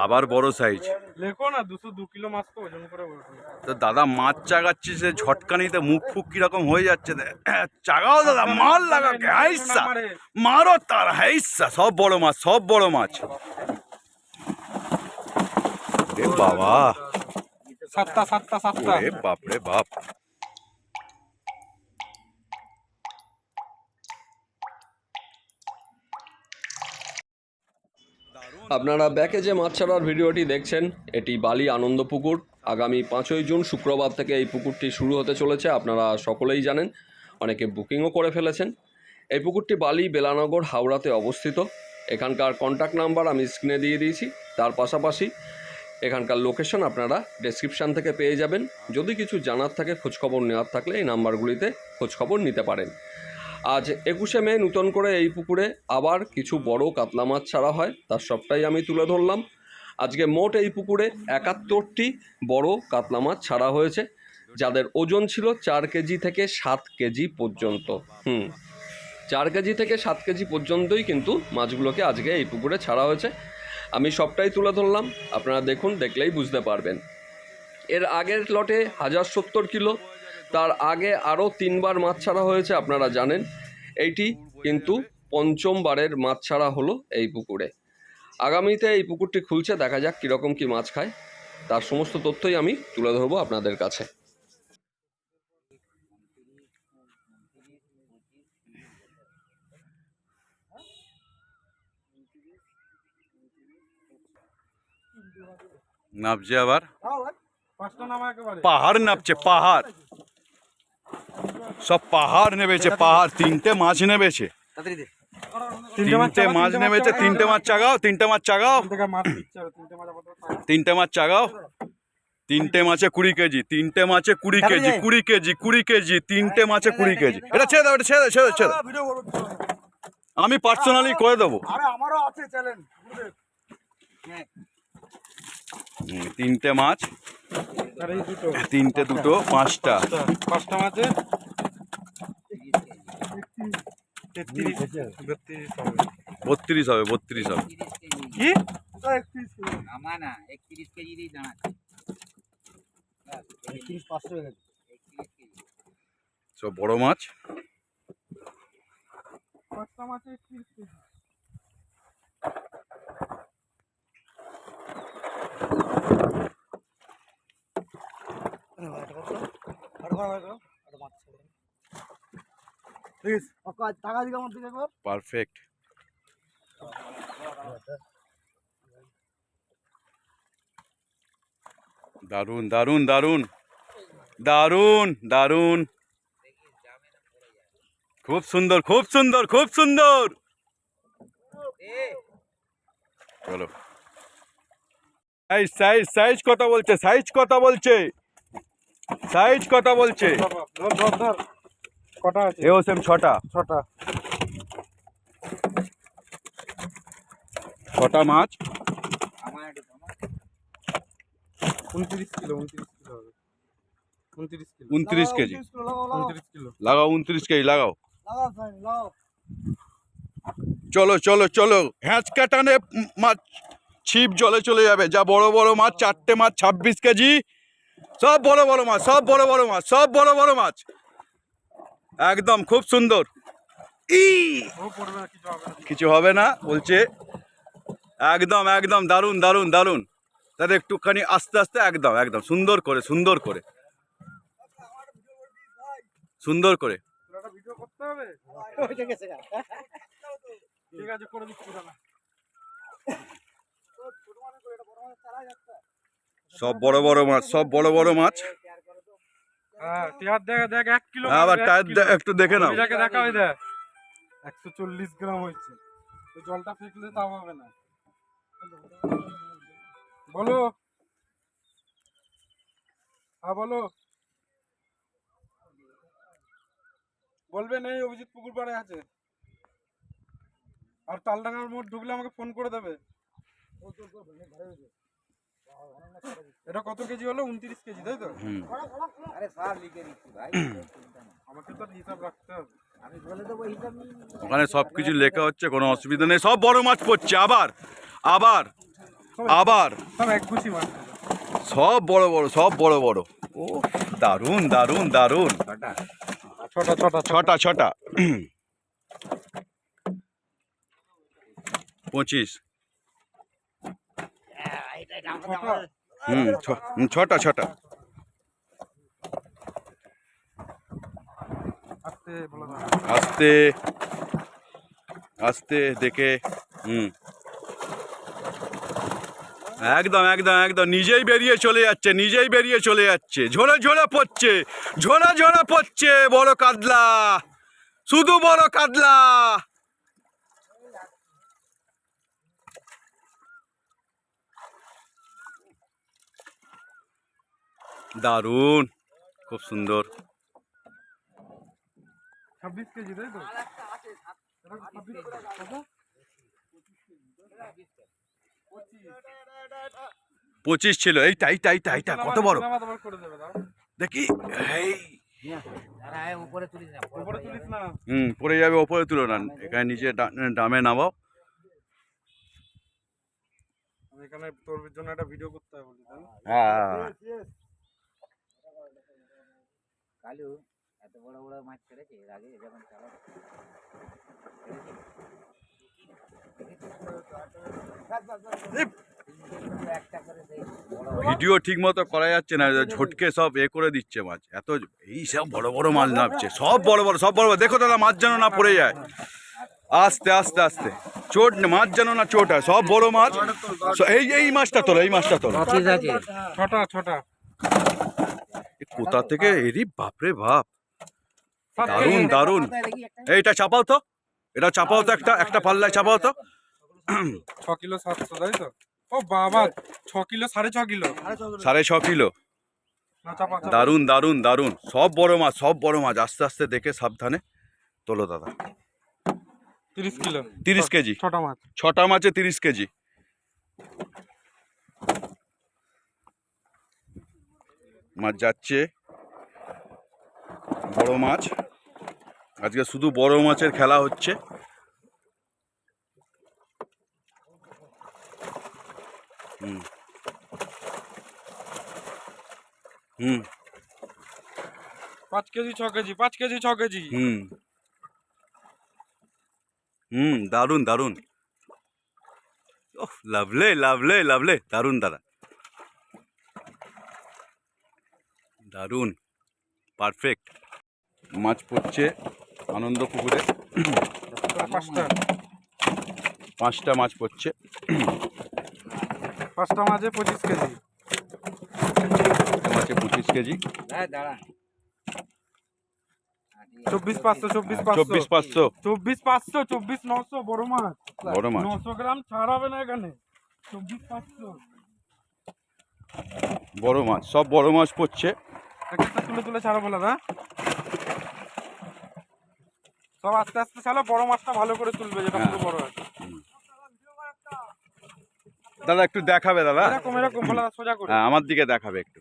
আবার বড় সাইজ। লেখো না 202 কিলো মাছ তো ওজন করে বলছো। তো দাদা মাছ চাগাচ্ছি, সে ঝটকানিতে মুখ ফুক কিরকম হয়ে যাচ্ছে। চাগাও দাদা, মাল লাগাকে হাইসা মারো তার হাইসা। সব বড় মাছ, সব বড় মাছ। এ বাবা, সাতটা এ বাপ রে বাপ। আপনারা ব্যাকে যে মাছ ছাড়ার ভিডিওটি দেখছেন, এটি বালি আনন্দপুকুর। আগামী 5ই জুন শুক্রবার থেকে এই পুকুরটি শুরু হতে চলেছে। আপনারা সকলেই জানেন, অনেকে বুকিংও করে ফেলেছেন। এই পুকুরটি বালি বেলানগর হাওড়াতে অবস্থিত। এখানকার কন্ট্যাক্ট নাম্বার আমি স্ক্রিনে দিয়ে দিয়েছি। তার পাশাপাশি এখানকার লোকেশন আপনারা ডেসক্রিপশান থেকে পেয়ে যাবেন। যদি কিছু জানার থাকে, খোঁজখবর নেওয়ার থাকলে এই নাম্বারগুলিতে খোঁজখবর নিতে পারেন। আজ 21শে মে নতুন করে এই পুকুরে আবার কিছু বড় কাতলা মাছ ছাড়া হয়, তার সবটাই আমি তুলে ধরলাম। আজকে মোট এই পুকুরে 71টি বড় কাতলা মাছ ছাড়া হয়েছে, যাদের ওজন ছিল 4 কেজি থেকে 7 কেজি পর্যন্ত। 4 কেজি থেকে 7 কেজি পর্যন্তই কিন্তু মাছগুলোকে আজকে এই পুকুরে ছাড়া হয়েছে। আমি সবটাই তুলে ধরলাম, আপনারা দেখুন, দেখলেই বুঝতে পারবেন। এর আগের লটে 1070 কিলো, তার আগে আরও 3বার মাছ ছাড়া হয়েছে, আপনারা জানেন। এইটি কিন্তু 5মবারের মাছ ছাড়া হলো এই পুকুরে। আগামীতে এই পুকুরটি খুলছে, দেখা যাক কীরকম কী মাছ খায়, তার সমস্ত তথ্যই আমি তুলে ধরবো আপনাদের কাছে। নামছে আবার, পাহাড় নামছে পাহাড়, সব পাহাড় নেবেছে, পাহাড়। 3টে মাছ নেবেছে, 3টে মাছ নেমেছে। 3টে মাছ চাগাও, 3টে মাছ চাগাও, 3টে মাছ চাগাও। 3টে মাছে 20 কেজি, 3টে মাছে 20 কেজি, 20 কেজি, 20 কেজি, 3টে মাছে 20 কেজি। এটা ছেড়ে দাও, এটা ছেড়ে দাও, ছেড়ে দাও। আমি পার্সোনালি করে দেবো। 3টে মাছ, 3টে, 2টো, 5টা মাছে 32 হবে, 32 হবে। কি আমানা 31 কেজি দিয়ে জানাচ্ছে 31,500 হয়ে গেছে। 31 কেজি সব বড় মাছ। পাঁচটা মাছে 31 কেজি। পারফেক্ট। দারুন দারুন দারুন দারুন দারুন, খুব সুন্দর, খুব সুন্দর, খুব সুন্দর। চলো, সাইজ সাইজ সাইজ কথা বলছে, সাইজ কথা বলছে, সাইজ কথা বলছে। কটা আছে? এও সেম 6টা, 6টা মাছ। আমার একটু জানো 29 কিলো, 29 কিলো হবে। 29 কিলো, 29 কেজি 29 কিলো লাগাও, 29 কেজি লাগাও। চলো চলো চলো, হ্যাঁচকা টানে মাছ ছিপ জলে চলে যাবে। যা বড় বড় মাছ, 4টে মাছ 26 কেজি, সব বড় বড় মাছ, সব বড় বড় মাছ, সব বড় বড় মাছ, একদম খুব সুন্দর। কিছু হবে না বলছে, একদম একদম দারুন দারুন দারুন। তাহলে একটুখানি আস্তে আস্তে, একদম একদম সুন্দর করে, সুন্দর করে, সুন্দর করে। ভিডিও করতে হবে। ঠিক আছে, করে দিচ্ছি দাদা। সব বড় বড় মাছ, সব বড় বড় মাছ। হ্যাঁ, টিয়ার দেখ, দেখ 1 কিলো। আবার টায়ার একটু দেখে নাও। এটাকে দেখা ওই দেখ 140 গ্রাম হয়েছে। তো জলটা ফেকলে তাও হবে না। বলো, হ্যাঁ বলো। বলবে নেই, অভিজিৎ পুকুর পাড়ে আছে। আর তালডাঙ্গার মোড় ঢুকলে আমাকে ফোন করে দেবে। এটা কত কেজি হলো? 29 কেজি, তাই তো? আরে স্যার লিখে দিচ্ছি ভাই, আমাকে তো হিসাব রাখতে হবে। আমি বলে দেবো হিসাব নিয়ে। ওখানে সব কিছু লেখা হচ্ছে, কোনো অসুবিধা নেই। সব বড় মাছ পড়ছে। আবার আবার আবার সব এক গুছি মাছ। সব বড় বড়, সব বড় বড়। ও দারুণ দারুণ দারুণ। ছটা ছটা ছটা ছটা 25। ছটা ছটা। আস্তে বলে দাও। আস্তে আস্তে দেখে। একদম একদম একদম নিজেই বেরিয়ে চলে যাচ্ছে, নিজেই বেরিয়ে চলে যাচ্ছে। ঝোলে ঝোলে পড়ছে, ঝোলে ঝোলে পড়ছে। বড় কাতলা, শুধু বড় কাতলা। দারুণ, খুব সুন্দর। 26 কেজি তাই তো? 25 ছিল। এইটা এইটা এইটা এইটা কত বড় করে দেবে দাও। দেখি। এই উপরে তুলিস না, উপরে তুলিস না। পড়ে যাবে, ওপরে তুলো না, এখানে নিচে ডামে নামাও। আমি এখানে তোর জন্য একটা ভিডিও করতে হবে বলি, তাই না? হ্যাঁ কালু এত বড় বড় মাছ ছেড়েছে এর আগে যখন চালাতো একটা করে সেই বড় ভিডিও ঠিক মতো করা যাচ্ছে না, ঝটকে সব করে দিচ্ছে মাছ। এত এই সব বড় বড় মাছ নামছে, সব বড় বড়, সব বড় বড়। দেখো দাদা, মাছ যেন না পড়ে যায়। আস্তে আস্তে আস্তে, চোট মাছ যেন না চোট হয়। সব বড় মাছ। এই এই মাছটা তোলো, এই মাছটা তোলো। ঠিক আছে ছটা ছটা। কোথা থেকে এরি, বাপরে বাপ, 7 দারুণ কেজি। দারুণ। এইটা চাপাও তো, এটা চাপাও তো, একটা একটা পাল্লায় চাপাও তো। 6 কিলো 700 তাই তো? ও বাবা, 6 কিলো 6.5 কিলো। 6.5 কিলো। না চাপা চাপা। দারুণ দারুণ দারুণ, সব বড় মাছ, সব বড় মাছ। আস্তে আস্তে দেখে সাবধানে তোলো দাদা। 30 কিলো। 30 কেজি। ছটা মাছ। ছটা মাছে 30 কেজি। মাছ যাচ্ছে, বড় মাছ। আজকে শুধু বড় মাছের খেলা হচ্ছে। হুম হুম 5 কেজি 6 কেজি, 5 কেজি 6 কেজি। হুম দারুণ দারুণ। ওহ, লাভলে লাভলে লাভলে, দারুণ দাদা, দারুণ, পারফেক্ট। মাছ পড়ছে আনন্দ পুকুরে। পাঁচটা 5টা মাছ পড়ছে। 5টা মাছে 25 কেজি। মাছে 25 কেজি। দাঁড়া 24,500 24,500 24,500 24,500 24,900 বড় মাছ। বড় মাছ। 900 গ্রাম ছাড় হবে না এখানে। 24,500। বড় মাছ, সব বড় মাছ পড়ছে। একটা তুলে তুলে ছাড়া বলে দা। সব আস্তে আস্তে ছাড়ো, বড় মাছটা ভালো করে তুলবে, যেটা পুরো বড় আছে। দাদা একটু দেখাবে দাদা। এরকম এরকম বলে সোজা করে। হ্যাঁ, আমার দিকে দেখাবে একটু।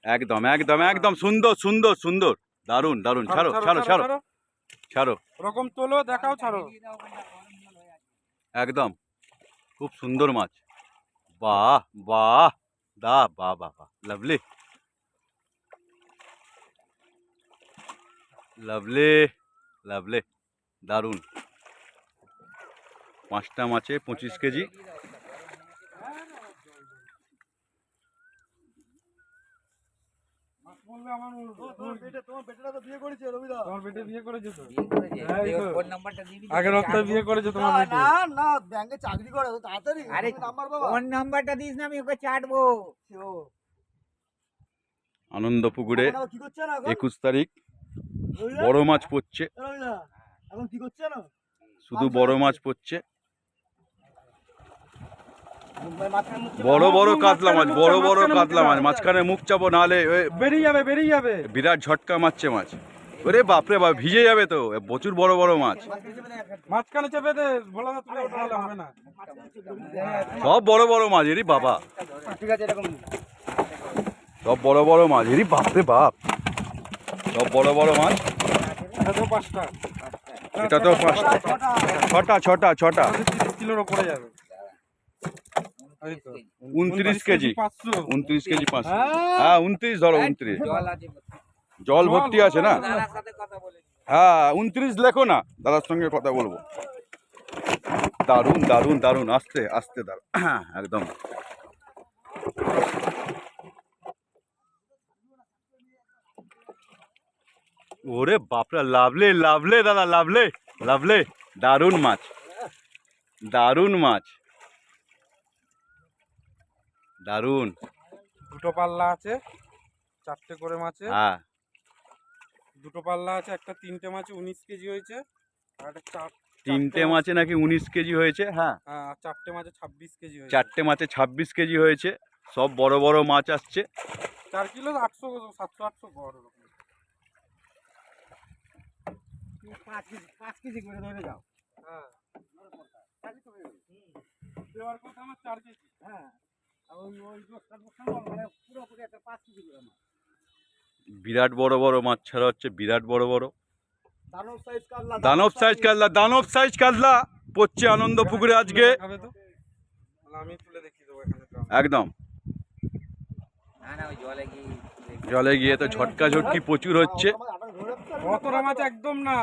একদম একদম একদম, সুন্দর সুন্দর সুন্দর, দারুণ দারুণ। ছাড়ো ছাড়ো ছাড়ো ছাড়ো। ওরকম তোলো, দেখাও, ছাড়ো। একদম খুব সুন্দর মাছ। বাহ বাহ, বাহ বাহ বাহ, লাভলি লাভলি লাভলি, দারুণ। 5টা মাছে 25 কেজি। তোমার বেটে বিয়ে করেছে তো? ফোন নাম্বারটা দিবি আগের সপ্তাহে বিয়ে করেছে তোমার বেটে। না ব্যাংকে চাকরি করে তো তাড়াতাড়ি আরে নাম্বার বাবা ফোন নাম্বারটা দিস না, আমি ওকে চাটবো। আনন্দ পুকুরে এখন আবার কি করছে না এখন 21 তারিখ রবিদা? বড় মাছ পড়ছে, রবিদা, এখন কি করছে না শুধু বড় মাছ পড়ছে। মাঝখানে বড় বড় কাতলা মাছ, বড় বড় মাঝখানে কাতলা মাছ। মাঝখানে মুখ চাপো, নাহলে বেরিয়ে যাবে বেরিয়ে যাবে। বিরাট ঝটকা মারছে মাছ। ওরে বাপরে বাপ, ভিজে যাবে তো, প্রচুর বড় বড় মাছ। মাঝখানে চেপে দে, ভোলা দা তুলে ওঠালে হবে না। সব বড় বড় মাছ, এরি বাবা, ঠিক আছে এরকম সব বড় বড় মাছ, এরি বাপরে বাপ, সব বড় বড় মাছ। এটা তো 5টা। না এটা তো ছটা ছটা ছটা 30 কিলোর ওপরে যাবে। এই তো 29 কেজি 500। 29 কেজি 500 হ্যাঁ 29 ধরো 29 জল আছে জল ভর্তি আছে না দাদার সাথে কথা বলে হ্যাঁ 29 লেখো না দাদার সঙ্গে কথা বলবো দারুন দারুন দারুন আস্তে আস্তে দারুন একদম ওরে বাপরে লাভলে লাভলে দাদা লাভলে লাভলে দারুন মাছ দারুন মাছ দারুন দুটো পাল্লা আছে, 4টে করে মাছে। হ্যাঁ দুটো পাল্লা আছে, একটা 3টে মাছে 19 কেজি হয়েছে, আর একটা 3টে মাছে নাকি 19 কেজি হয়েছে হ্যাঁ হ্যাঁ, আর 4টে মাছে 26 কেজি হয়েছে। 4টে মাছে 26 কেজি হয়েছে সব বড় বড় মাছ আসছে 4 কিলো 800 700 800 বড় রকম। 5 কেজি করে ধরে যাও। হ্যাঁ, দেওয়ার কথা আমার 4 কেজি। হ্যাঁ আর ওই দশটা মানে পুরোপুরি একটা 5 কেজি করে মাছ। বিরাট বড় বড় মাছ ছাড়া হচ্ছে বিরাট বড় বড় দানব সাইজ কাতলা দানব সাইজ কাতলা পড়ছে আনন্দ পুকুরে আজকে দেখাবে তো? তাহলে আমি তুলে দেখিয়ে দেবো এখানে তো। একদম না না ওই জলে কি জলে গিয়ে তো ঝটকা ঝটকি প্রচুর হচ্ছে অতটা মাছ একদম না।